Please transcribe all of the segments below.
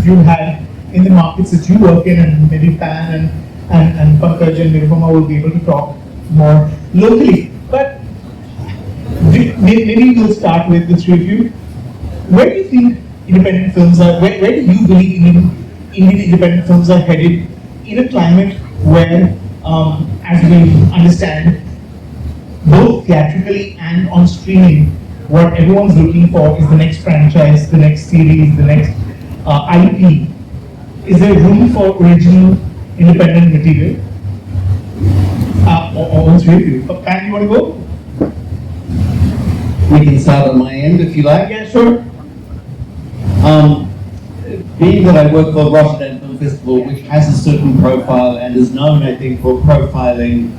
you've had in the markets that you work in, and maybe Pan and Pankaj and Nirupama will be able to talk more locally. But maybe we'll start with the three of you. Where do you think independent films are, where do you believe Indian independent films are headed in a climate where, as we understand, both theatrically and on streaming, what everyone's looking for is the next franchise, the next series, the next IP. Is there room for original independent material? All three of you. Pan, you want to go? We can start on my end if you like. Yeah, sure. Being that I work for Rotterdam Film Festival, which has a certain profile and is known, I think, for profiling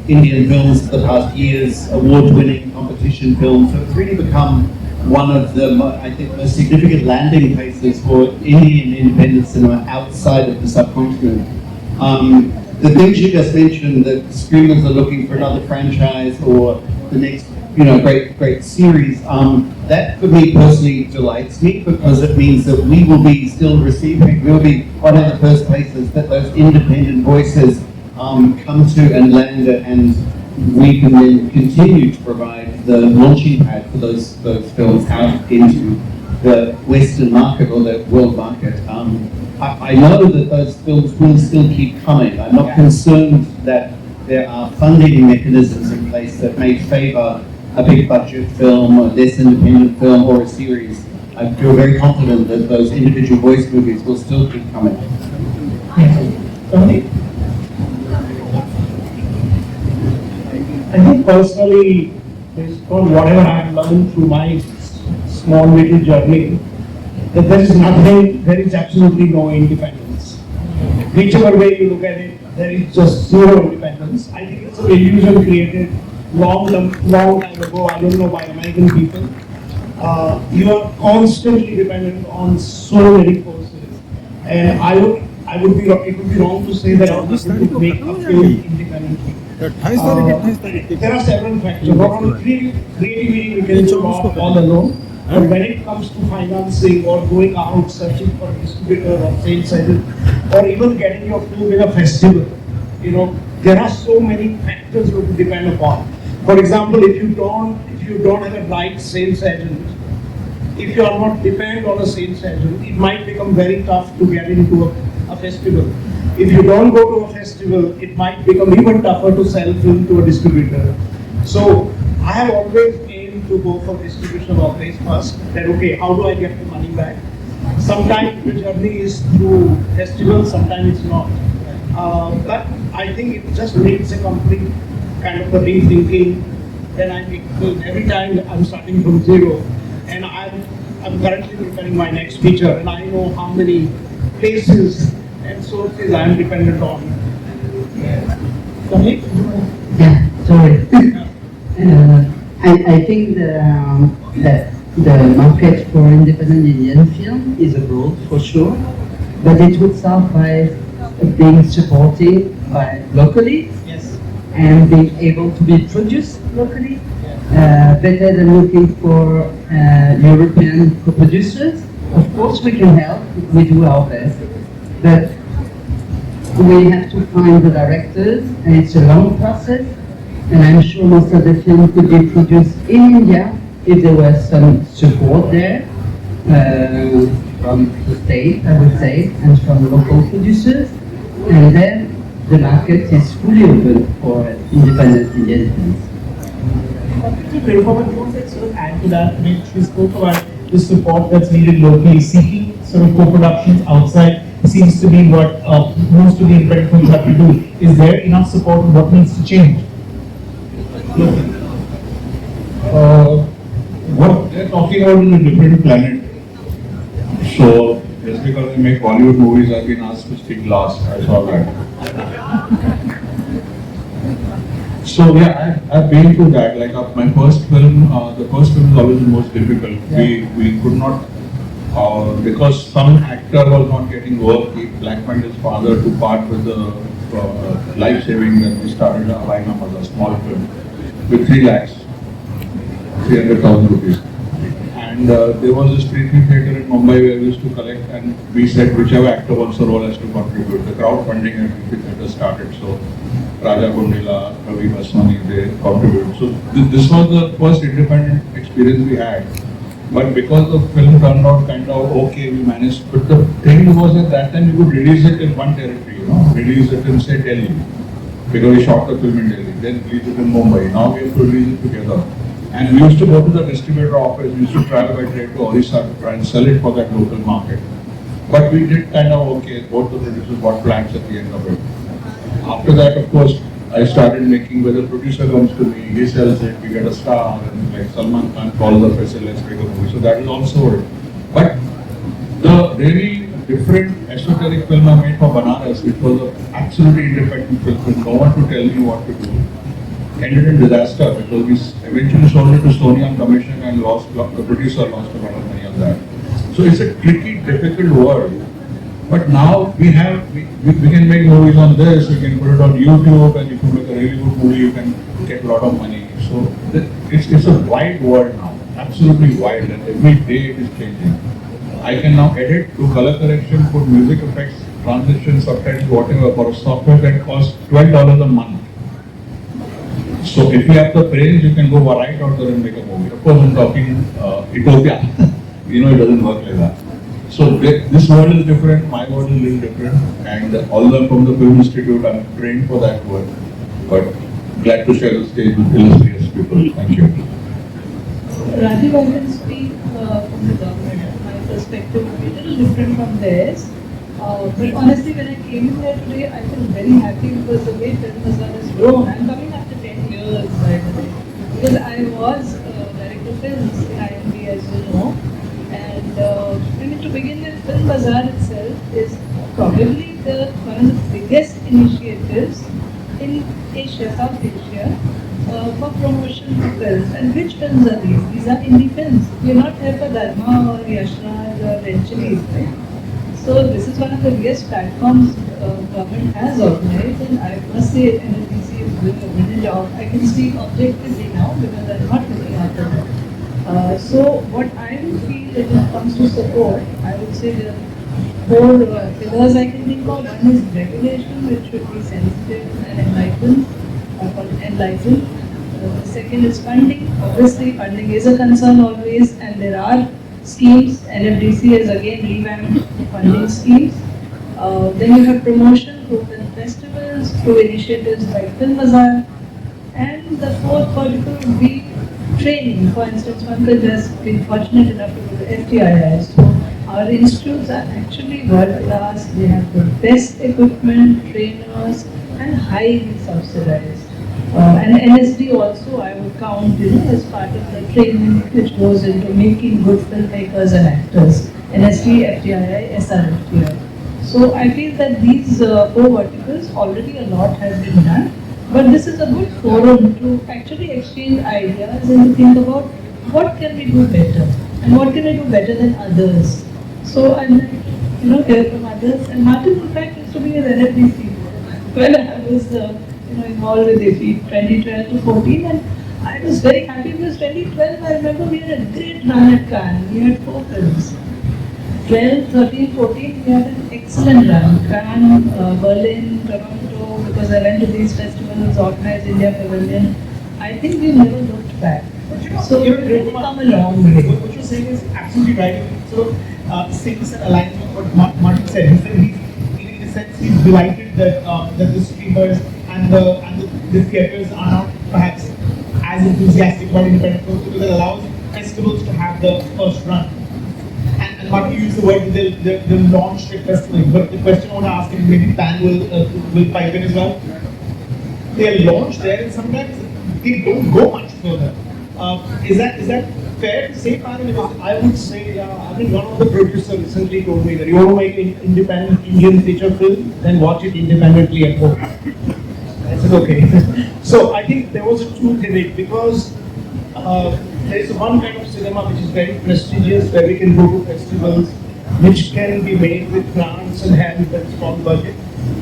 Indian films for the past years, award-winning competition films, so it's really become one of the, I think, most significant landing places for Indian independent cinema outside of the subcontinent. The things you just mentioned, that streamers are looking for another franchise or the next, great series, that for me personally delights me, because it means that we will be still receiving, we'll be one of the first places that those independent voices come to and land, and we can then continue to provide the launching pad for those films out into the Western market or the world market. I know that those films will still keep coming. I'm not concerned that there are funding mechanisms in place that may favour a big budget film, a less independent film, or a series. I feel very confident that those individual voice movies will still keep coming. I think personally, based on whatever I have learned through my small little journey, that there is absolutely no independence. Whichever way you look at it, there is just zero independence. I think it's an illusion created long time ago, I don't know, by American people. You are constantly dependent on so many forces, and it would be wrong to say that I was able to make a film independently. There are several factors. Not only creativity we can do all alone, but when it comes to financing or going out searching for a distributor or sales agent, or even getting your film in a festival, there are so many factors you have to depend upon. For example, if you don't have a right sales agent, if you are not dependent on a sales agent, it might become very tough to get into a festival. If you don't go to a festival, it might become even tougher to sell film to a distributor. So I have always aimed to go for distribution always first. That okay, how do I get the money back? Sometimes the journey is through festivals, sometimes it's not. But I think it just needs a complete kind of a rethinking. Then I make film. Every time I'm starting from zero, and I'm currently preparing my next feature, and I know how many places and sources I am dependent on. Yeah, sorry. I think that the market for independent Indian film is abroad for sure, but it would start by being supported by locally, and being able to be produced locally, better than looking for European co-producers. Of course we can help, we do our best, but we have to find the directors, and it's a long process, and I'm sure most of the film could be produced in India if there was some support there from the state, I would say, and from local producers, and then the market is fully open for independent Indian films. Sort of add to that, we spoke about the support that's needed locally. Seeking sort of co-productions outside seems to be what most of the independent films have to do. Is there enough support, and what needs to change? What they're talking about is a different planet. So just because I make Bollywood movies, I've been asked to speak last. I saw that. So yeah, I've been through that. Like my first film, the first film is always the most difficult. We could not, because some actor was not getting work, he blackmailed his father to part with the life saving that we started Vainam as a small film with 3 lakhs, 300,000 rupees. And And there was this Preeti theatre in Mumbai where we used to collect, and we said whichever actor wants the role has to contribute. The crowdfunding at Preeti theatre started, so Raja Gundila, Ravi Baswani, they contributed. So this was the first independent experience we had. But because the film turned out kind of okay, we managed. But the thing was at that time you could release it in one territory, release it in say Delhi, because we shot the film in Delhi, then release it in Mumbai. Now we have to release it together. And we used to go to the distributor office, we used to travel by train to Orissa to try and sell it for that local market. But we did kind of okay, both the producers bought plans at the end of it. After that, of course, I started making, where the producer comes to me, he sells it, we get a star, and like Salman Khan calls the festival, let's make a movie. So that is also it. But the really different esoteric film I made for Banaras, which was an absolutely independent film, with no one to tell me what to do, ended in disaster because we eventually sold it to Sony on commission and the producer lost a lot of money on that. So it's a tricky, difficult world. But now we can make movies on this, we can put it on YouTube, and if you make a really good movie, you can get a lot of money. So it's a wide world now, absolutely wide, and every day it is changing. I can now edit, do color correction, put music effects, transition, subtitles, whatever, for a software that costs $12 a month. So if you have the brains, you can go right out there and make a movie. Of course, I'm talking utopia. It doesn't work like that. So this world is different, my world is a little different, and although I'm from the Film Institute, I'm trained for that work. But glad to share the stage with illustrious people. Thank you. Rajiv, I can speak from the government. My perspective will be a little different from theirs. But honestly, when I came in here today, I feel very happy because the way Film Bazaar has grown. I'm coming after 10 years, by the way, because I was director of films in IFFI, as you know. And to begin with, Film Bazaar itself is probably one of the biggest initiatives in Asia, South Asia, for promotion of films. And which films are these? These are indie films. We are not here for Dharma or Yashraj or Venturies, right? So this is one of the biggest platforms government has organized, and I must say NFDC is doing a brilliant job. I can speak objectively now because I'm not looking after that. So what I would feel when it comes to support, I would say there are four pillars I can think of. One is regulation, which should be sensitive and enlightened. The second is funding. Obviously, funding is a concern always, and there are schemes. NFDC has again revamped funding schemes. Then you have promotion through film festivals, through initiatives like Film Bazaar, and the fourth vertical would be training. For instance, one could just be fortunate enough to go to FTII. So our institutes are actually world class. They have the best equipment, trainers, and highly subsidized. And NSD also I would count as part of the training which goes into making good filmmakers and actors. NSD, FTII, SRFTI. So I feel that these four verticals, already a lot has been done. But this is a good forum to actually exchange ideas and to think about what can we do better and what can we do better than others. So I'd like to hear from others. And Martin, in fact, used to be with NFDC when I was involved with IFFI 2012 to 14, and I was very happy because 2012 I remember we had a great run at Cannes. We had 4 films. 12, 13, 14 we had an excellent run. Cannes, Berlin, Toronto, because I went to these festivals, organized India Pavilion. I think we've never looked back. So we've really come a long way. What you're saying is absolutely right. So, syncs and alignment with what Martin said. He said in a sense he's delighted that the streamers and the theatres are not perhaps as enthusiastic about independent films because it allows festivals to have the first run. And Martin used the word they'll launch their festivals. But the question I want to ask, and maybe Pan will pipe in as well. They are launched there, and sometimes they don't go much further. Is that fair to say, Pan? I would say, one of the producers recently told me that you want to make an independent Indian feature film, then watch it independently at home. I said, okay. So I think there was a truth in it because there is one kind of cinema which is very prestigious, where we can go to festivals, which can be made with grants and have a small budget.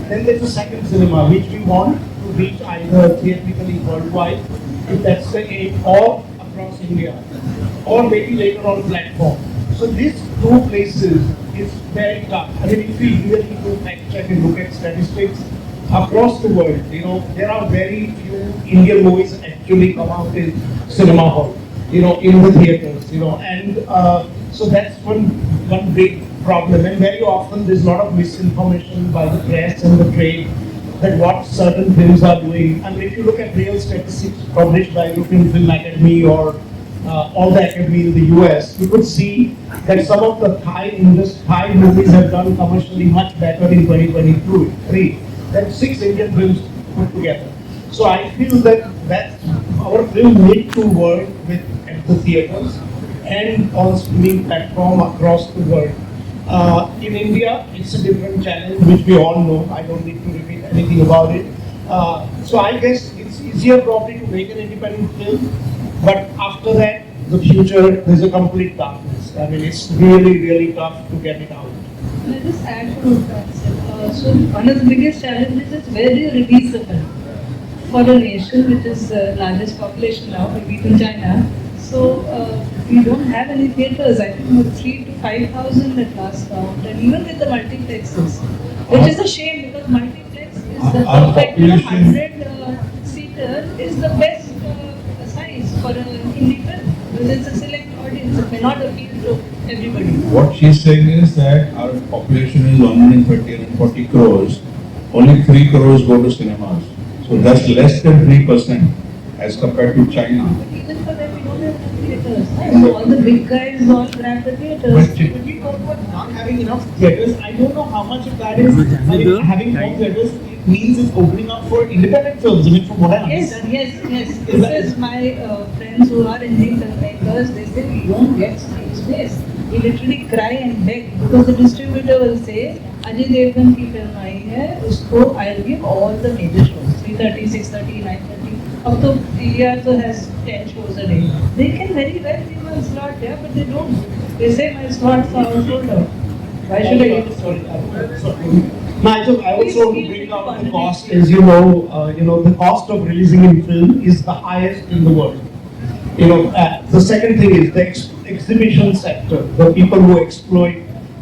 Then there's a second cinema which we want to reach either theatrically worldwide, if that's the aim, or a across India, or maybe later on platform. So these two places is very tough. I mean, if we really do fact check and look at statistics across the world, there are very few Indian movies actually come out in cinema hall, in the theaters, and so that's one big problem. And very often there's a lot of misinformation by the press and the trade that what certain films are doing. I mean, if you look at real statistics published by European Film Academy or all the academy in the US, you could see that some of the Thai movies have done commercially much better in 2023 than 6 Indian films put together. So I feel that our film need to work at the theaters and on streaming platform across the world. In India, it's a different challenge, which we all know. I don't need to repeat anything about it. So I guess it's easier probably to make an independent film, but after that, the future, there's a complete darkness. I mean, it's really, really tough to get it out. Let us add to that. So one of the biggest challenges is where do you release the film? For a nation which is the largest population now, maybe in China. So we don't have any theatres. I think 3,000 to 5,000 at last count, and even with the multiplexes, which is a shame because multiplex is the Our perfect population- 100-seater is the best size for an indie film because it's a select audience. It may not appeal to everybody. What she's saying is that our population is 130 and 40 crores. Only 3 crores go to cinemas. So that's less than 3% as compared to China. But even for them, we don't have enough theatres. So all the big guys all grab the theatres. When we talk about not having enough theatres, I don't know how much of that is, I mean, having more theatres means it's opening up for independent films. I mean, from what I Yes, understand. yes. This is my friends who are indie filmmakers. They say we don't get screen space. We literally cry and beg because the distributor will say, Ajay Devgan की film आई है, उसको I'll give all the major shows, 3:30, 6:30, 9:30. अब तो PVR has 10 shows a day. They can very well give a slot there, but they don't. They say my slots are all sold out. Why should I give a slot? No, I also want to bring out the cost. As you know, the cost of releasing in film is the highest in the world. The second thing is the exhibition sector, the people who exploit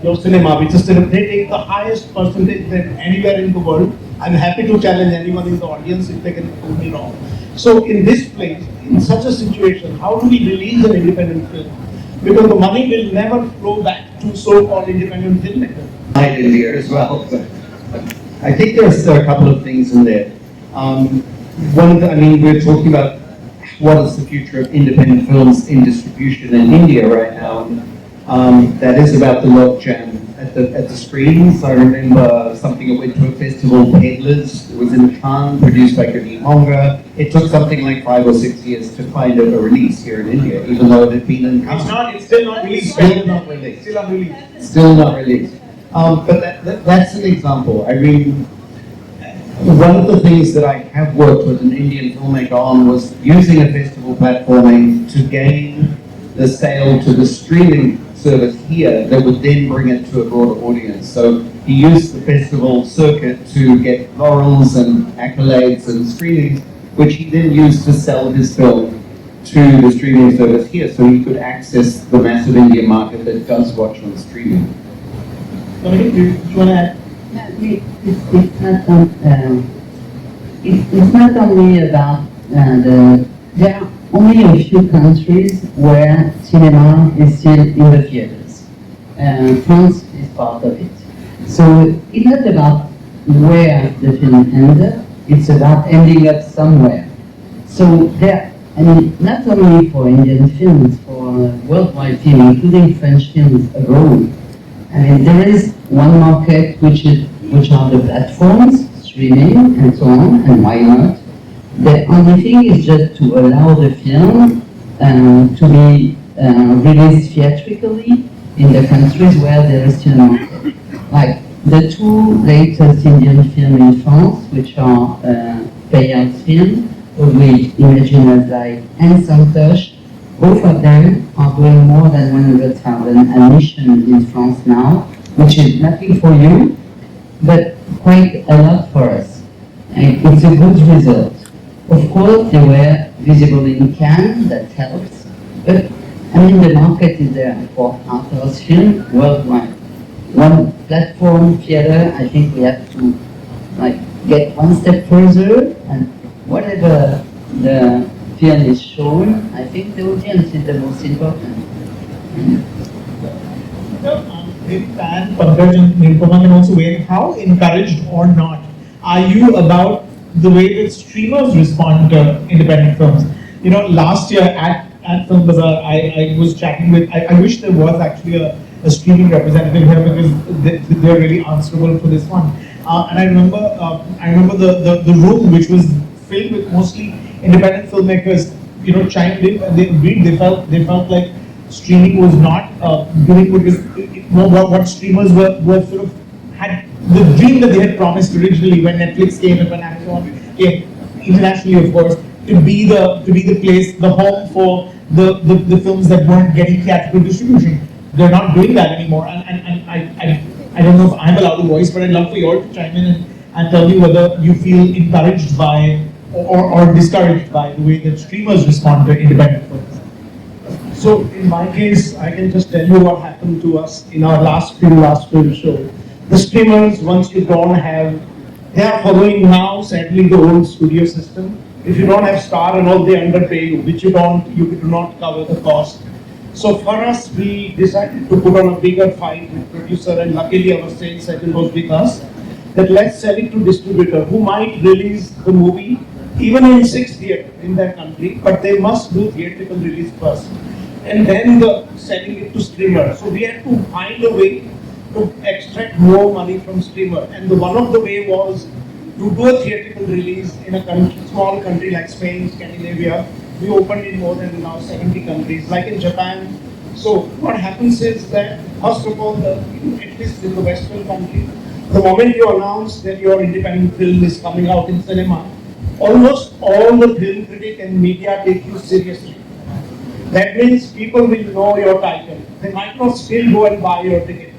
your cinema, which is they take the highest percentage than anywhere in the world. I'm happy to challenge anyone in the audience if they can prove me wrong. So in this place, in such a situation, how do we release an independent film? Because the money will never flow back to so-called independent filmmakers. In there as well. I think there's a couple of things in there. We're talking about what is the future of independent films in distribution in India right now. That is about the logjam at the screens. I remember something that went to a festival, Peddlers. It was in Cannes, produced by Gurneet Monga. It took something like 5 or 6 years to find a release here in India, even though it had been in Cannes. It's still not released. Still not released. Still unreleased. Still not released. But that's an example. I mean, one of the things that I have worked with an Indian filmmaker on was using a festival platforming to gain the sale to the streaming service here that would then bring it to a broader audience. So he used the festival circuit to get laurels and accolades and screenings, which he then used to sell his film to the streaming service here, so he could access the massive Indian market that does watch on streaming. Dominic, do you want to add? It's not only about there are only a few countries where cinema is still in the theaters. France is part of it. So it's not about where the film ended, it's about ending up somewhere. So not only for Indian films, for worldwide film, including French films abroad. There is one market which are the platforms, streaming and so on, and why not? The only thing is just to allow the film to be released theatrically in the countries where there is still a market. Like the two latest Indian films in France, which are payout films, we imagine as like and some touch. Both of them are doing more than 100,000 admissions in France now, which is nothing for you, but quite a lot for us. And it's a good result. Of course, they were visible in Cannes, that helps, I mean, the market is there for art house film worldwide. One platform theater, I think we have to like get one step further, and whatever the film is shown, I think the audience is the most important. And Pankaj and Nirupama can also weigh in. How encouraged or not are you about the way that streamers respond to independent films? You know, last year at Film Bazaar, I was chatting with, I wish there was actually a streaming representative here because they're really answerable for this one. And I remember the room, which was filled with mostly independent filmmakers, you know, chimed in and they agreed. They felt like streaming was not doing what streamers were sort of had the dream that they had promised originally when Netflix came and when Amazon came internationally, of course, to be the place, the home for the films that weren't getting theatrical distribution. They're not doing that anymore, and I don't know if I'm allowed a voice, but I'd love for you all to chime in and tell me whether you feel encouraged by or discouraged by the way that streamers respond to independent films. So in my case, I can just tell you what happened to us in our last film show. The streamers, once you don't have, they are following now, sadly, the old studio system. If you don't have star and all, they underpay you, which you do not cover the cost. So for us, we decided to put on a bigger fight with producer, and luckily our sales cycle was with us, that let's sell it to distributor who might release the movie even in 6 theaters in their country, but they must do theatrical release first, and then selling it to streamer. So we had to find a way to extract more money from streamer, and one of the way was to do a theatrical release in a small country like Spain, Scandinavia. We opened in more than now 70 countries, like in Japan. So what happens is that, first of all, at least in the Western country, the moment you announce that your independent film is coming out in cinema, almost all the film critic and media take you seriously. That means people will know your title. They might not still go and buy your ticket,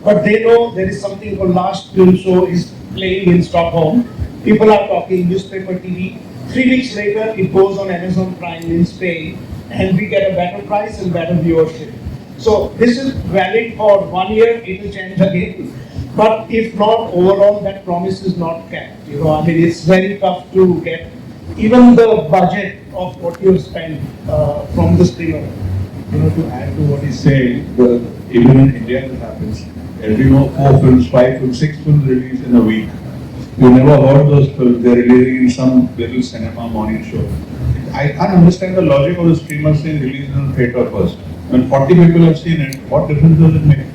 but they know there is something called Last Film Show is playing in Stockholm. People are talking, newspaper, TV. 3 weeks later, it goes on Amazon Prime in Spain, and we get a better price and better viewership. So this is valid for 1 year, it will change again. But if not, overall, that promise is not kept. You know, I mean, it's very tough to get even the budget of what you spend from the streamer. You know, to add to what he's saying, even in India it happens. As we know, 4 films, 5 films, 6 films released in a week. You never heard those films, they're releasing in some little cinema morning show. I can't understand the logic of the streamer saying release in the theatre first. When 40 people have seen it, what difference does it make?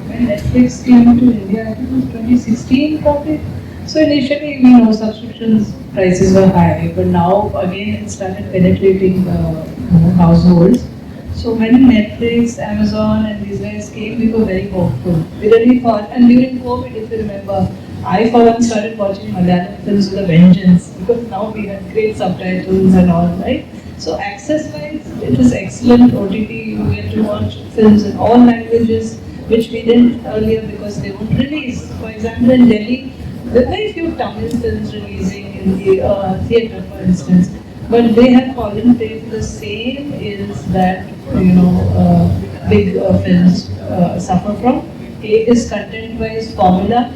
When Netflix came to India, I think it was 2016 probably. So initially, we know subscriptions prices were high, but now again it started penetrating households. So when Netflix, Amazon and these guys came, we were very hopeful. We really thought, and during COVID, if you remember, I for one started watching Malayalam films with a vengeance, because now we have great subtitles and all, right? So access-wise, it is excellent. OTT, you get to watch films in all languages, which we didn't earlier because they would release. For example, in Delhi, there are very few Tamil films releasing in the theatre, for instance. But they have fallen prey to the same ills that big films suffer from. A is content-wise formula.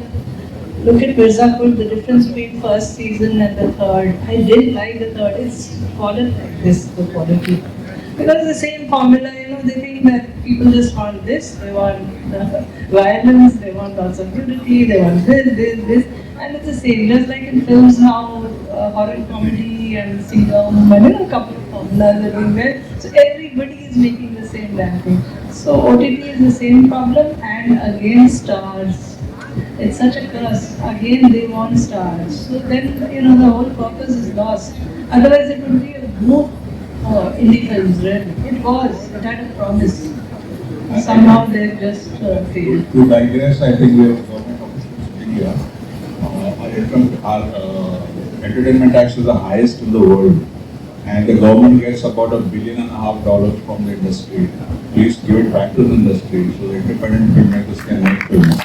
Look at Mirzapur, the difference between first season and the third. I didn't like the third. It's fallen like this, the quality. Because the same formula, they think that people just want this, they want violence, they want lots of nudity, they want this, and it's the same. Just like in films now, horror comedy and sitcom, a couple of formulas are being there. So everybody is making the same damn thing. So OTT is the same problem, and again stars. It's such a curse. Again they want stars. So then, the whole purpose is lost. Otherwise it would be a group. Indie films, really. It was. It had a promise. Somehow they've just failed. To digress, I think we have government officials in India. Our entertainment tax is the highest in the world, and the government gets about $1.5 billion from the industry. Please give it back to the industry so the independent filmmakers can make films.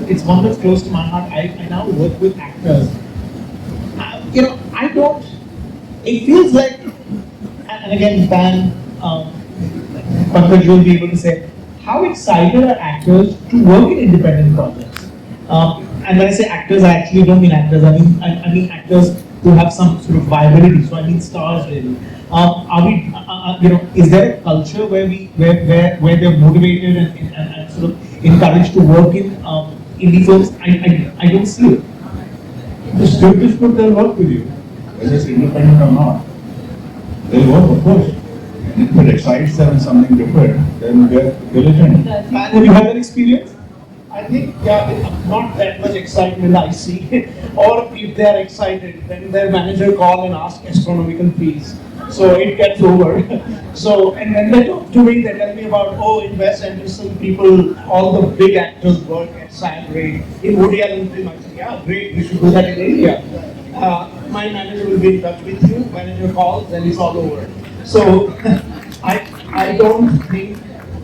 It's one that's close to my heart. I now work with actors. I don't. It feels like, and again, Dan, Pankaj will be able to say, how excited are actors to work in independent projects? And when I say actors, I actually don't mean actors. I mean actors who have some sort of viability. So I mean stars really. Are we, is there a culture where they're motivated and sort of encouraged to work in indie films? I don't see it. The script is good, they'll work with you, whether it's independent or not. They'll work, of course. If it excites them in something different, then they're diligent. Have you had that experience? I think, not that much excitement I see. Or if they are excited, then their manager call and ask astronomical fees. So it gets over. So, and when they talk to me, they tell me about, in Wes Anderson, people, all the big actors work at SAG rate. In Woody Allen film, I say, yeah, great, we should do that in India. My manager will be in touch with you, manager calls, then it's all over. So, I don't think,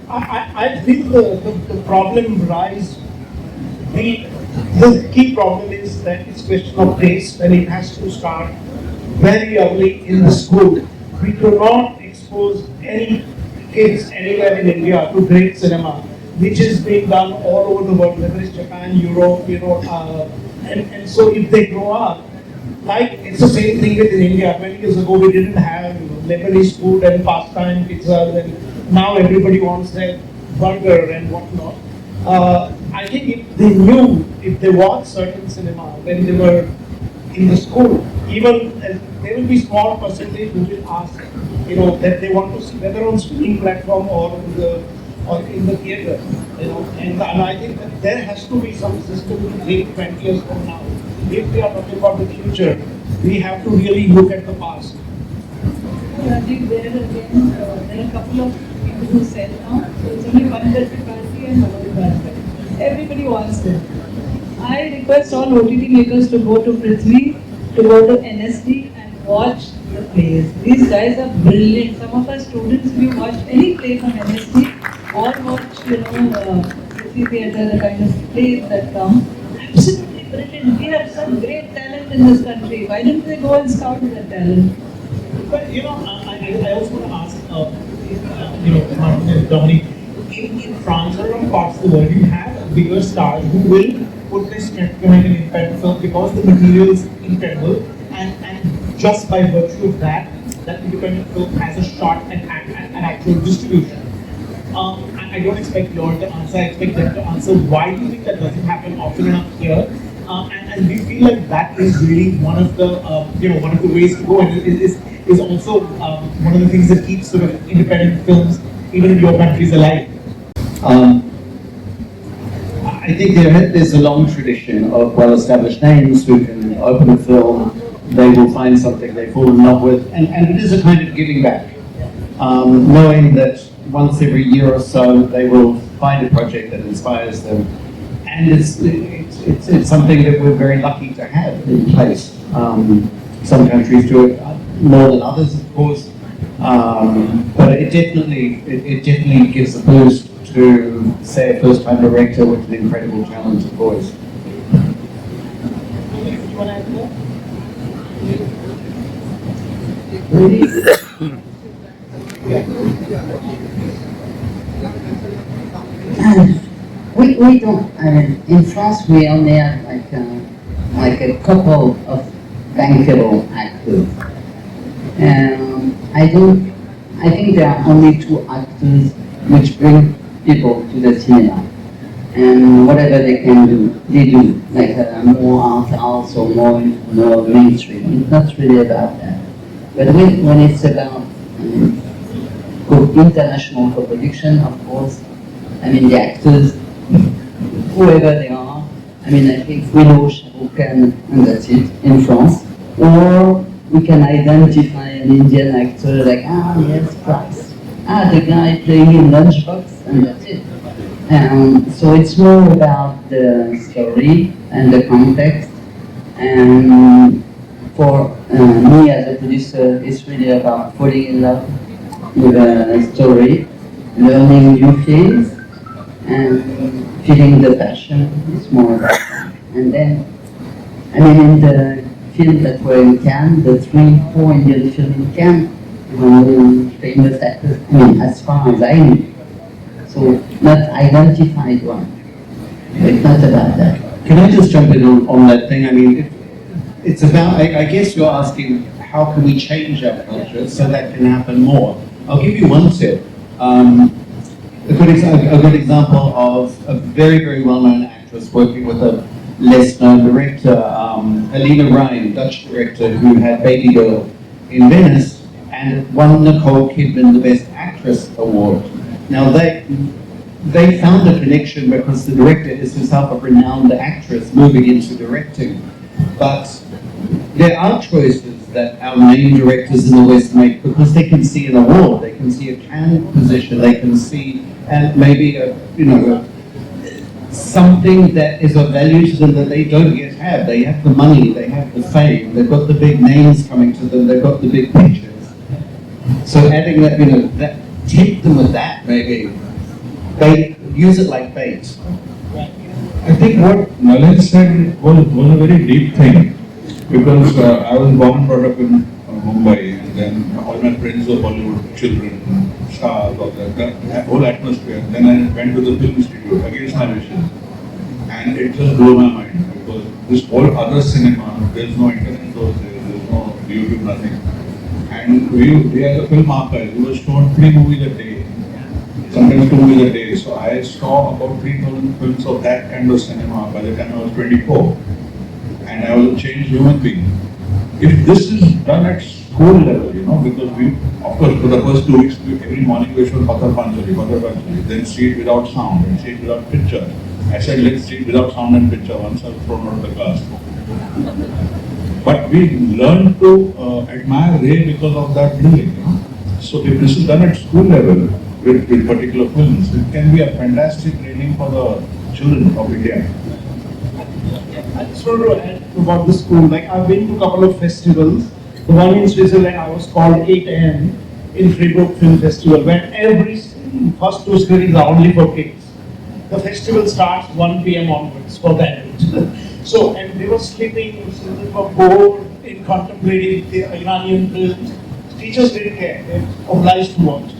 I think the problem rise, the key problem is that it's question of taste, and it has to start very early in the school. We do not expose any kids anywhere in India to great cinema, which is being done all over the world, whether it's Japan, Europe, and so if they grow up, like it's the same thing with in India. 20 years ago, we didn't have Lebanese food and pastime pizzas, and now everybody wants their burger and whatnot. I think if they knew, if they watched certain cinema when they were in the school, even there will be small percentage who will ask, that they want to see whether on streaming platform or in the theater, and I think that there has to be some system to take 20 years from now. If we are talking about the future, we have to really look at the past. I think there again, there are a couple of people who sell now, so it's only one party and one party. Everybody wants it. I request all OTT makers to go to Prithvi, to go to NSD and watch the plays. These guys are brilliant. Some of our students, if you watch any play from NSD or watch, Prithvi Theatre, the kind of plays that come, absolutely brilliant. We have some great talent in this country. Why didn't they go and scout that talent? But I also want to ask, Martin and Dominic, in France or in parts of the world, you have bigger stars who will put their strength behind an independent film because the material is incredible, and just by virtue of that independent film has a shot at actual distribution. I don't expect you all to answer. I expect them to answer. Why do you think that doesn't happen often enough here? And we feel like that is really one of the one of the ways to go, and is also one of the things that keeps sort of independent films, even in your countries, alive. I think there's a long tradition of well-established names who can open a film, they will find something they fall in love with, and it is a kind of giving back, knowing that once every year or so they will find a project that inspires them, and it's something that we're very lucky to have in place. Some countries do it more than others, of course, but it definitely gives a boost to, say, a first-time director with an incredible talented voice. We don't, in France we only have like a couple of bankable actors. I think there are only 2 actors which bring people to the cinema. And whatever they can do, they do. Like more art house or more mainstream. It's not really about that. But when it's about international co-production, of course, the actors, whoever they are, I think we know who can, and that's it, in France. Or we can identify an Indian actor like, yes, Price. The guy playing in Lunchbox, and that's it. So it's more about the story and the context. And for me as a producer, it's really about falling in love with a story, learning new things, and feeling the passion. It's more about that. And then, I mean, in the film that were in Cannes, the 3-4 Indian film in Cannes, were all famous actors, I mean, as far as I knew. So, not identified one. It's not about that. Can I just jump in on that thing? I mean, it's about, I guess you're asking, how can we change our culture so that can happen more? I'll give you one tip. A good example of a very, very well-known actress working with a less-known director, Helena Ryan, Dutch director who had Baby Girl in Venice and won Nicole Kidman the Best Actress award. Now they found a connection because the director is herself a renowned actress moving into directing. But there are choices that our main directors in the West make because they can see an award, they can see a Cannes position, they can see and maybe something that is of value to them that they don't yet have. They have the money, they have the fame, they've got the big names coming to them, they've got the big pictures. So adding that, that tempt them with that maybe. They use it like bait. I think what Nalin said was a very deep thing, because I was born and brought up in Mumbai, and then all my friends were Bollywood children, stars, all that whole atmosphere. Then I went to the film institute against my wishes, and it just blew my mind, because this whole other cinema, there's no internet those days, there's no YouTube, nothing. And we as a film archive, we were shown 3 movies a day, sometimes 2 movies a day. So I saw about 3,000 films of that kind of cinema by the time I was 24. And I was a changed human being. If this is done at school level, because we, of course, for the first 2 weeks, every morning we showed Pathar Panchali, then see it without sound, and see it without picture. I said, let's see it without sound and picture once I was thrown out of the class. But we learned to admire Ray because of that building. So if this is done at school level with particular films, it can be a fantastic training for the children of India. I just want to add about the school. Like, I've been to a couple of festivals. The one in Switzerland, I was called 8 AM in Freiburg Film Festival, where every first 2 screenings are only for kids. The festival starts 1 PM onwards for the adults. So, and they were sleeping, they were bored in contemplating the Iranian films. Teachers didn't care, they were obliged to watch.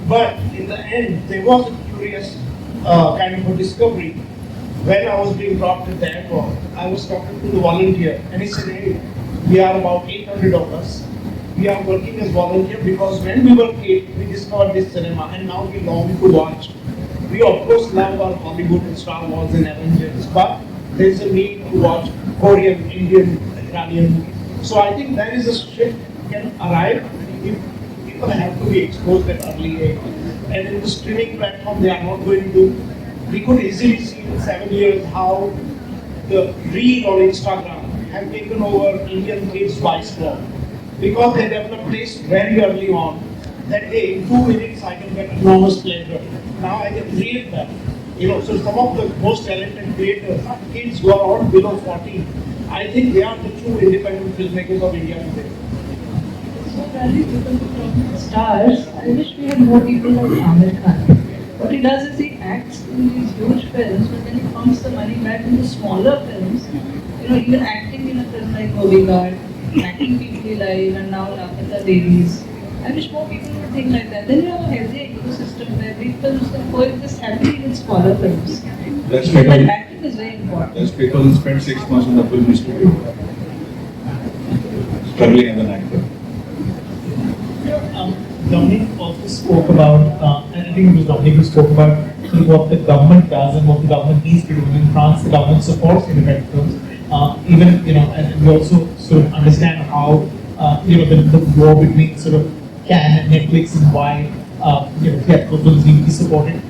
But in the end, there was a curious kind of a discovery. When I was being dropped at the airport, I was talking to the volunteer, and he said, hey, we are about 800 of us. We are working as volunteer because when we were kids, we discovered this cinema, and now we long to watch. We of course love our Hollywood and Star Wars and Avengers, but there is a need to watch Korean, Indian, Iranian. So I think there is a shift can arrive if people have to be exposed at early age. And in the streaming platform, they are not going to. We could easily see in 7 years how the reel or Instagram have taken over Indian kids' vice law. Because they developed this very early on, that hey, in 2 minutes I can get enormous pleasure. Now I can create that. So some of the most talented creators are kids who are all below 14. I think they are the true independent filmmakers of India today. So Randy, people who talk about stars, I wish we had more people like Amir Khan. What he does is he acts in these huge films, but then he pumps the money back into smaller films. Even acting in a film like Bodyguard, acting People Alive, and now Lakata Davies. I wish more people would think like that. Then you have a healthier ecosystem where big films can coexist happily with smaller films. That's But because, acting is very important. that's because he spent 6 months in the film institute, struggling as an actor. Dominic also spoke about, and I think it was Dominic who spoke about what the government does and what the government needs to do. In France, the government supports independent films. And we also sort of understand how the war between sort of Cannes and Netflix and why theatrical films need to be supported.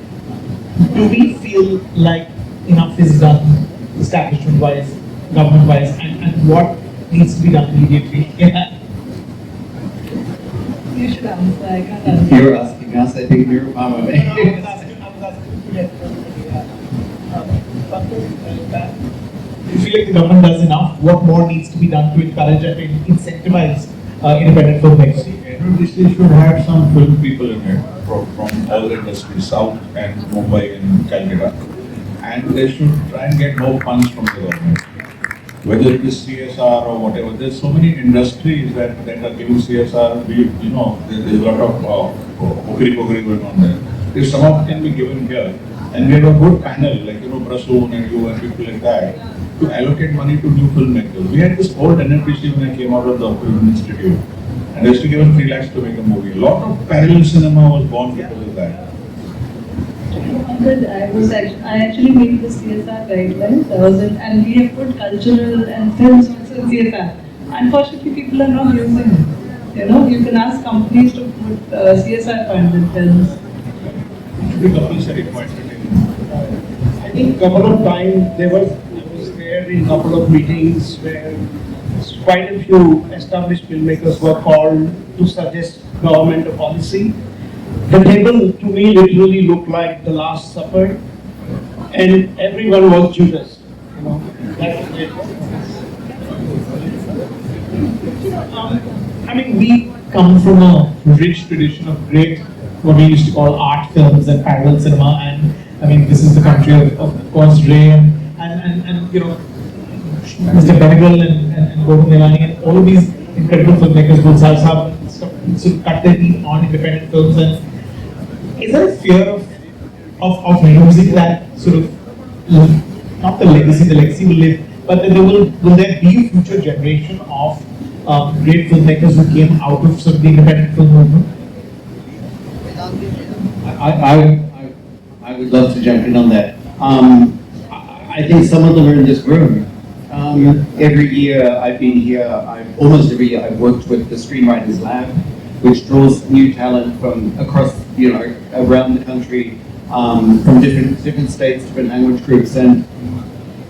Do we feel like enough is done establishment-wise, government-wise, and what needs to be done immediately? You should answer, I can't answer. You're asking us, I think you're Mama. I was asking do you feel like the government does enough? What more needs to be done to encourage and incentivize independent filmmakers? NFDC should have some film people in it from all the industries, South and Mumbai and Calcutta. and they should try and get more funds from the government. Whether it is CSR or whatever, there's so many industries that are giving CSR. There's a lot of pokeri going on there. If some of it can be given here, and we have a good panel like Prasoon and you and people like that to allocate money to new filmmakers. We had this old NFDC when I came out of the Film Institute, and I used to give them 3 lakhs to make a movie. A lot of parallel cinema was born because of that. I actually made the CSR guidelines. And we have put cultural and films also in CSR. Unfortunately, people are not using it. You can ask companies to put CSR funds in films. I think a couple of times I was there in a couple of meetings where quite a few established filmmakers were called to suggest government a policy. The table to me literally looked like the Last Supper, and everyone was Judas. That was it. We come from a rich tradition of great, what we used to call art films and parallel cinema, and this is the country of course, Ray and Mr. Benegal and Gordon Nilani and all of these incredible filmmakers, Gulzar Saab, sort of cut their teeth on independent films. And is there a fear of losing that sort of, not the legacy will live, but will there be a future generation of great filmmakers who came out of sort of the independent film movement? I would love to jump in on that. I think some of them are in this room. Every year I've been here, almost every year I've worked with the Screenwriters Lab, which draws new talent from across, around the country, from different states, different language groups. And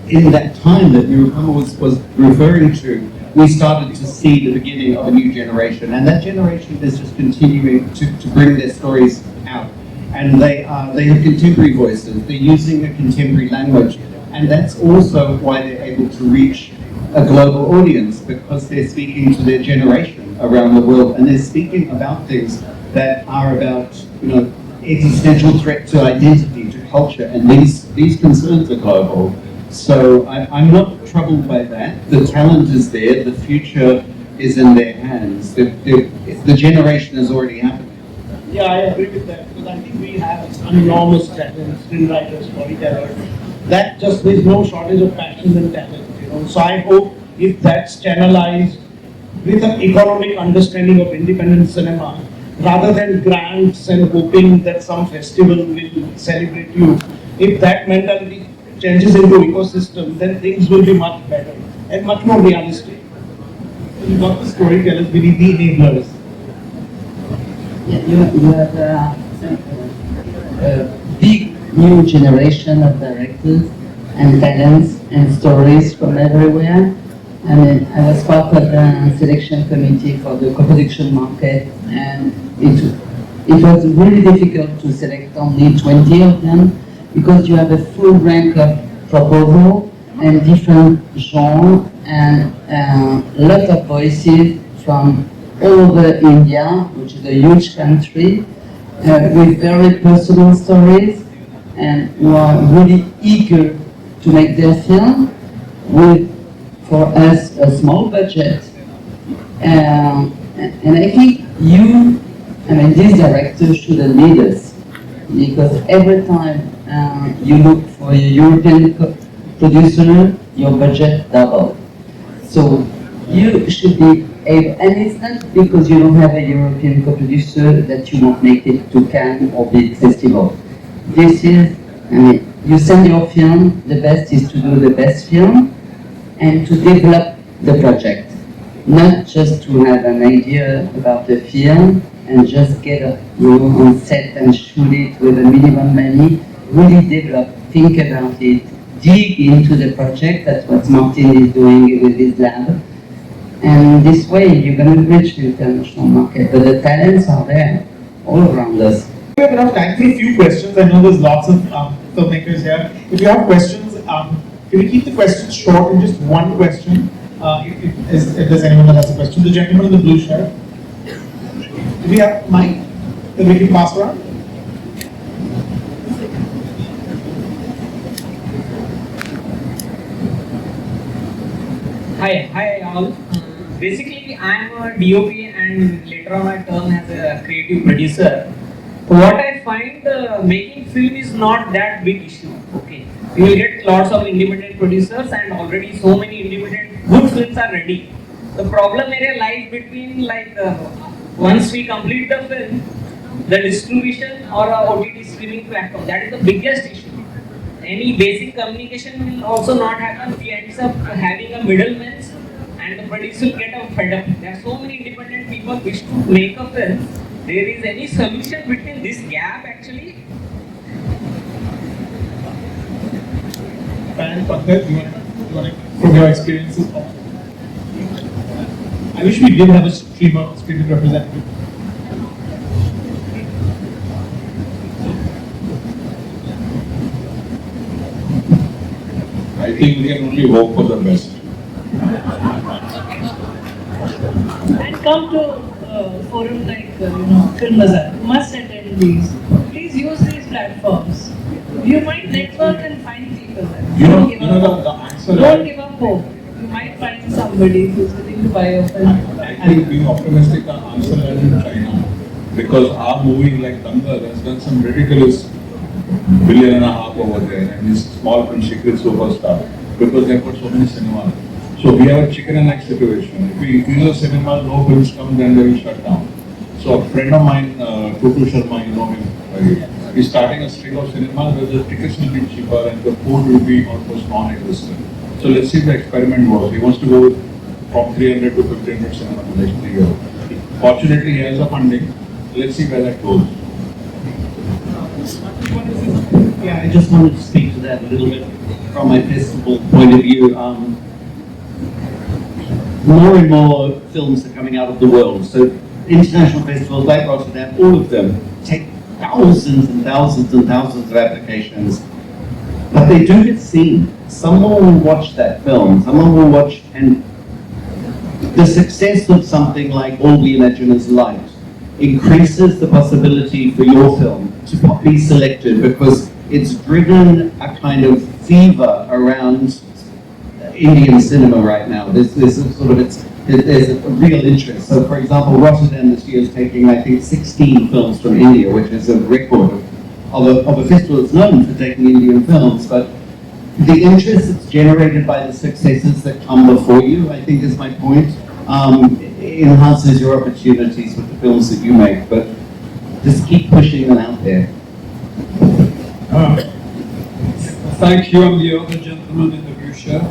in that time that Nirupama was referring to, we started to see the beginning of a new generation. And that generation is just continuing to bring their stories out. And they have contemporary voices, they're using a contemporary language. And that's also why they're able to reach a global audience, because they're speaking to their generation around the world, and they're speaking about things that are about, existential threat to identity, to culture, and these concerns are global. So I'm not troubled by that. The talent is there, the future is in their hands. The generation has already happened. Yeah, I agree with that, because I think we have enormous talent, screenwriters, storytellers. That just, there's no shortage of passion and talent, So I hope if that's channelized with an economic understanding of independent cinema, rather than grants and hoping that some festival will celebrate you, if that mentality changes into ecosystem, then things will be much better and much more realistic. You've got the storytellers, we need the enablers. Yeah, you have a big new generation of directors and talents and stories from everywhere. I was part of the selection committee for the co-production market, and it was really difficult to select only 20 of them, because you have a full rank of proposal and different genres and a lot of voices from all over India, which is a huge country, with very personal stories, and who are really eager to make their film with, for us, a small budget. And I think these directors should lead us, because every time you look for a European producer, your budget doubles. So you should be able, and it's not because you don't have a European co-producer that you won't make it to Cannes or big festival. This is, you send your film, the best is to do the best film and to develop the project. Not just to have an idea about the film and just get on set and shoot it with a minimum money. Really develop, think about it, dig into the project. That's what Martin is doing with his lab. And this way you're going to reach the international market. But the talents are there, all around us. We have enough time for a few questions. I know there's lots of filmmakers here. If you have questions, can we keep the questions short and just one question? If there's anyone that has a question. The gentleman in the blue shirt. Do we have mic that we can pass around? Hi all. Basically, I'm a DOP and later on I turn as a creative producer. What I find making film is not that big issue. Okay, you will get lots of independent producers and already so many independent good films are ready. The problem area lies between once we complete the film, the distribution or a OTT streaming platform. That is the biggest issue. Any basic communication will also not happen. We ends up having a middleman and the producer will get a fed up. There are so many independent people wish to make a film. There is any solution between this gap actually? And Pankaj, you want to, from your experiences? I wish we did have a streaming representative. I think we can only hope for the best. And come to forum like Film Bazaar. You must attend these. Please use these platforms. You might network and find people. Don't give up The hope. answer. Don't give up hope. You might find somebody who's willing to buy your film. I think being optimistic, the answer lies in China. Because our movie like Dangal has done some ridiculous $1.5 billion over there, and this small film secret superstar, because they've got so many cinemas. So we have a chicken and egg situation. If we increase the cinema, no films come, then they will shut down. So a friend of mine, Tutu Sharma, you know him, he's starting a string of cinemas where the tickets will be cheaper and the food will be almost non-existent. So let's see if the experiment works. He wants to go from 300 to 1500 cinema in the next 3 years. Fortunately, he has the funding. Let's see where that goes. Yeah, I just wanted to speak to that a little bit from my festival point of view. More and more films are coming out of the world. So international festivals like Rotterdam, all of them take thousands and thousands and thousands of applications. But they do get seen. Someone will watch that film. Someone will watch, and the success of something like All We Imagine Is Light increases the possibility for your film to be selected because it's driven a kind of fever around Indian cinema right now. There's a real interest. So, for example, Rotterdam this year is taking, I think, 16 films from India, which is a record of a festival that's known for taking Indian films. But the interest that's generated by the successes that come before you, I think, is my point. Enhances your opportunities with the films that you make, but just keep pushing them out there. Thank you. I'm the other gentleman in the blue shirt.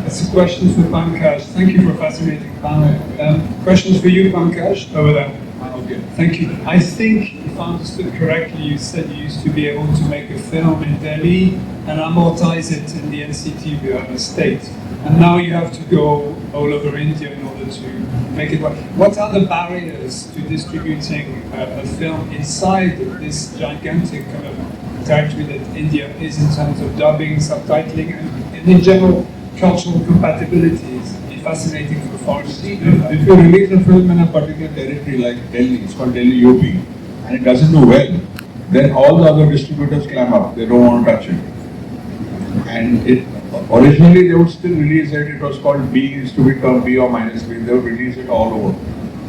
It's a question for Pankaj. Thank you for a fascinating panel. Questions for you, Pankaj, over there. Okay, thank you. I think, if I understood correctly, you said you used to be able to make a film in Delhi and amortize it in the NCT state. And now you have to go all over India in order to make it work. What are the barriers to distributing a film inside this gigantic kind of territory that India is in terms of dubbing, subtitling, and in general cultural compatibilities? It's fascinating for foreigners. If you release a film in a particular territory like Delhi, it's called Delhi UP, and it doesn't do well, then all the other distributors clam up. They don't want to touch it. And originally they would still release it. It was called B, used to be called B or minus B. They would release it all over.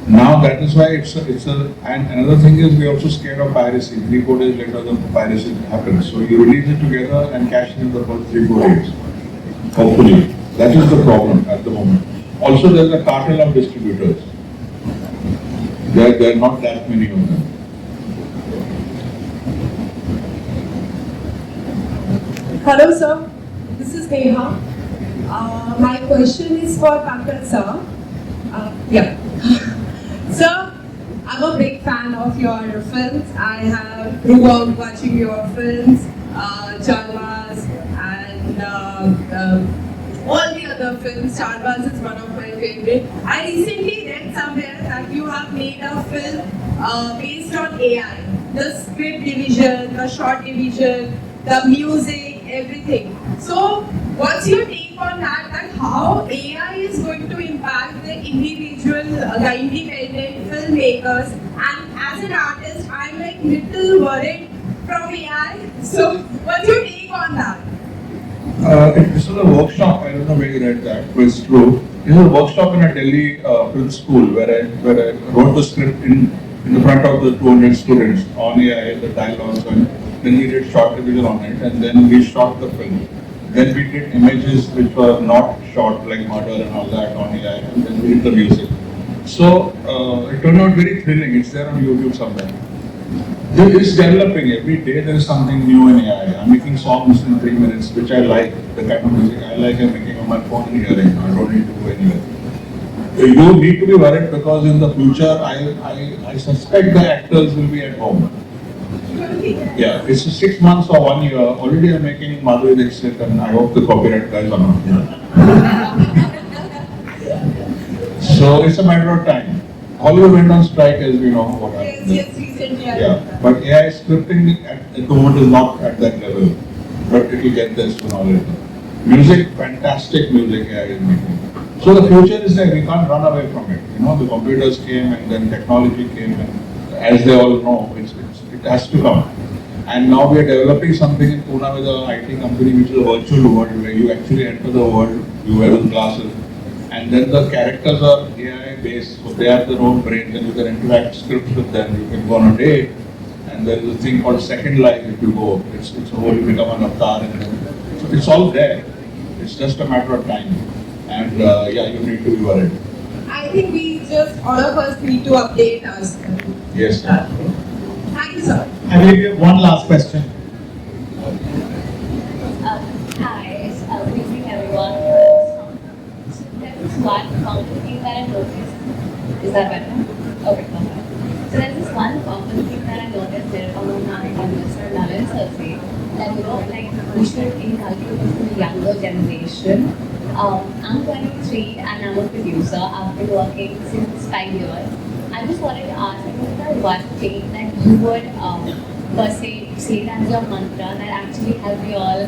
Now that is why and another thing is we're also scared of piracy. 3-4 days later the piracy happens. So you release it together and cash in the first 3-4 days. Hopefully. That is the problem at the moment. Also there's a cartel of distributors. There are not that many of them. Hello sir, this is Neha. My question is for Pankaj sir. Sir, I'm a big fan of your films. I have grew up watching your films, Charvas and all the other films. Charvas is one of my favorite. I recently read somewhere that you have made a film based on AI. The script division, the shot division, the music, everything. So, what's your take on that? That how AI is going to impact the individual, the independent filmmakers? And as an artist, I'm like little worried from AI. So, what's your take on that? This was a workshop. I don't know where you read that, but it's true. This was a workshop in a Delhi film school where I wrote the script in the front of the 200 students on AI, the dialogues, and then we did short revision on it, and then we shot the film. Then we did images which were not shot like murder and all that on AI, and then we did the music. So it turned out very thrilling. It's there on YouTube somewhere. It's developing every day. There is something new in AI. I'm making songs in 3 minutes, which I like. The kind of music I like, I'm making on my phone and hearing. I don't need to go anywhere. You need to be worried because in the future, I suspect the actors will be at home. Yeah, it's 6 months or 1 year. Already I'm making Madhuri Dixit, and I hope the copyright guys are not here. So it's a matter of time. Hollywood went on strike, as we know what happened. Yes, recently. Yeah, but AI scripting at the moment is not at that level, but it will get there sooner or later. Music, fantastic music AI is making. So the future is there, we can't run away from it. You know, the computers came and then technology came, and as they all know, it has to come. And now we are developing something in Pune with an IT company which is a virtual world where you actually enter the world, you wear the glasses, and then the characters are AI based, so they have their own brains and you can interact scripts with them, you can go on a date, and there is a thing called Second Life if you go, it's a whole, you become an avatar, and then, so it's all there, it's just a matter of time, and yeah, you need to be worried. I think we just, all of us need to update us. Yes, sir. Thank you, sir. I believe we have one last question. Hi, good evening everyone. So there is one common thing that I noticed. Is that better? Okay, perfect. So there's this one common thing that I noticed there among my Mr. Nalin Sarsi, that like we should inculcate this in the younger generation. I'm 23 and I'm a producer. I've been working since 5 years. I just wanted to ask, is there one thing that you would per se say as your mantra that actually help you all?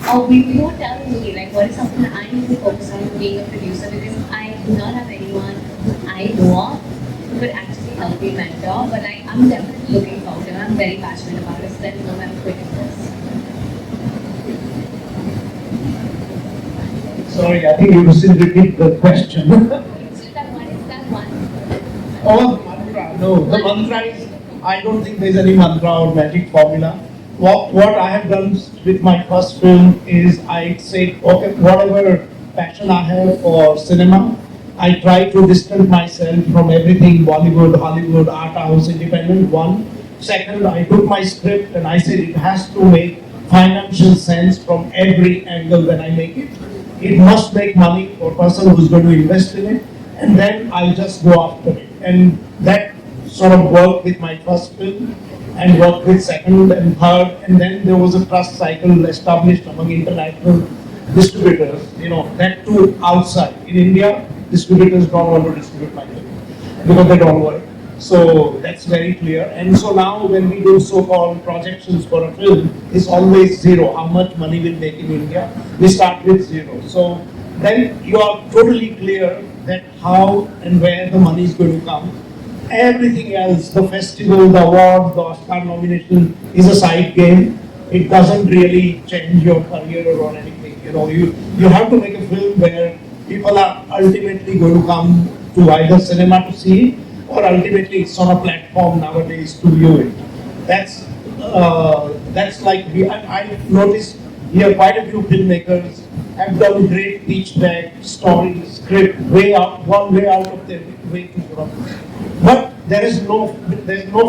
Or you would tell me, like, what is something that I need to focus on being a producer, because I do not have anyone I know of who could actually help me mentor, but like, I'm definitely looking forward to it. I'm very passionate about it, so let me know I'm quitting this. Sorry, I think you still repeat the question. So that one is that one. Oh, the mantra. No, the mantra is, I don't think there's any mantra or magic formula. What I have done with my first film is I say, okay, whatever passion I have for cinema, I try to distance myself from everything Bollywood, Hollywood, art house, independent, one. Second, I took my script and I said it has to make financial sense from every angle when I make it. It must make money for a person who's going to invest in it, and then I'll just go after it. And that sort of worked with my first film and worked with second and third, and then there was a trust cycle established among international distributors, that too outside. In India, distributors don't want to distribute my film because they don't work. So that's very clear. And so now when we do so-called projections for a film, it's always zero. How much money we'll make in India? We start with zero. So then you are totally clear that how and where the money is going to come. Everything else, the festival, the awards, the Oscar nomination is a side game. It doesn't really change your career or anything. You have to make a film where people are ultimately going to come to either cinema to see it, or ultimately it's on a platform nowadays to view it. That's like I noticed here quite a few filmmakers have done great pitch deck, story, script, one way out of their way to grow. But there's no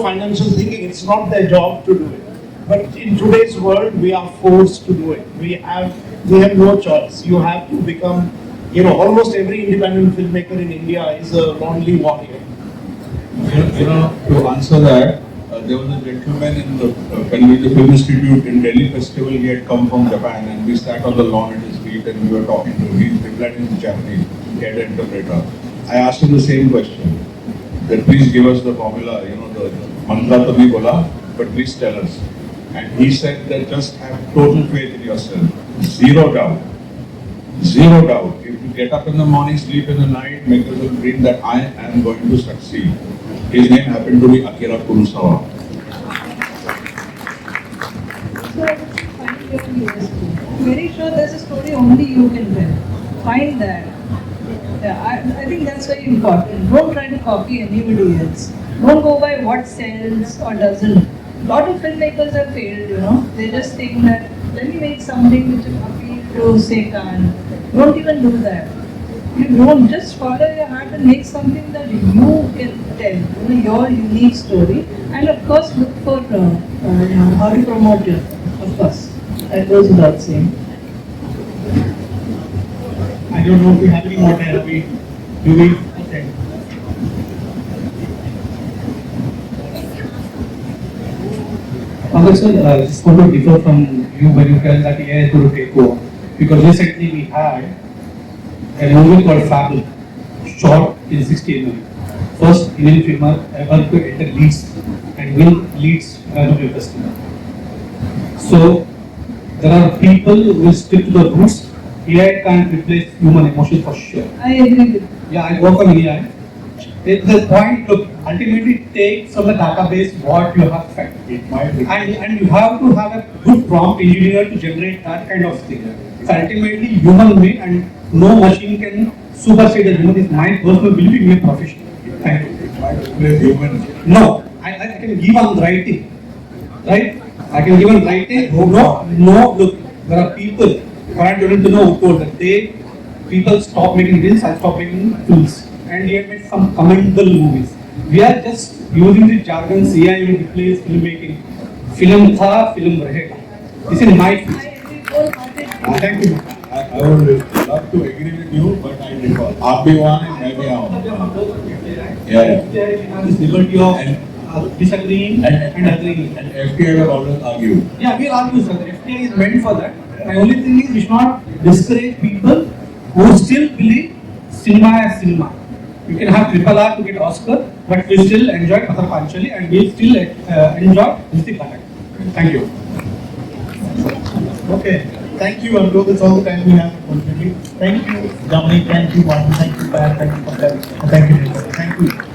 financial thinking. It's not their job to do it. But in today's world, we are forced to do it. We have no choice. You have to become, almost every independent filmmaker in India is a lonely warrior. To answer that, there was a gentleman in the Film Institute in Delhi Festival. He had come from Japan, and we sat on the lawn at his feet, and we were talking to him. He replied in Japanese. He had an interpreter. I asked him the same question. That please give us the formula. The mantra to bhi bola, but please tell us. And he said that just have total faith in yourself. Zero doubt. Zero doubt. If you get up in the morning, sleep in the night, make yourself dream that I am going to succeed. His name happened to be Akira Kurosawa. So I was finding your very sure there's a story only you can tell. Find that. Yeah, I think that's very important. Don't try to copy anybody else. Don't go by what sells or doesn't. A lot of filmmakers have failed, you know. They just think that, let me make something which will appeal to say can. Don't even do that. You don't, just follow your heart and make something that you can tell, you know, your unique story. And of course, look for how to promote it. Of course, that goes without saying. I don't know if we have any more time. Do we? Okay. Sir, I just want to differ from you when you tell that AI is going to take over. Because recently we had a movie called Fable, shot in 60 mm. First Indian filmer ever to enter Leeds and win Leeds Film Festival. So there are people who will stick to the roots. AI can't replace human emotion for sure. I agree with you. Yeah, I work on AI. The point, look, ultimately take from the database what you have fed. And you have to have a good prompt engineer to generate that kind of thing. So ultimately human made and no machine can supersede the human is my personal belief in my profession. Thank you. No, I can give on writing. Right? I can give on writing. No, look, there are people who are going to know that people stop making reels and stop making films. And he had made some commendable movies. We are just using the jargon AI will replace filmmaking. Film tha, film rahega. This is my view. Thank you. I would love to agree with you, but I differ. आप भी वहाँ हैं, मैं भी यहाँ. Yeah. This liberty of disagreeing and agreeing. And FTI will always argue. Yeah, we argue, sir. FTI is meant for that. My only thing is we should not discourage people who still believe cinema as cinema. You can have RRR to get Oscar, but we still enjoy Pathar Panchali and we still enjoy Mystic Kanak. Thank you. Okay. Thank you, Anto. That's all the time we have, unfortunately. Thank you, Dominic. Thank you, Martin. Thank you, Pat. Thank you, Pankaj. Thank you, Nitin. Thank you.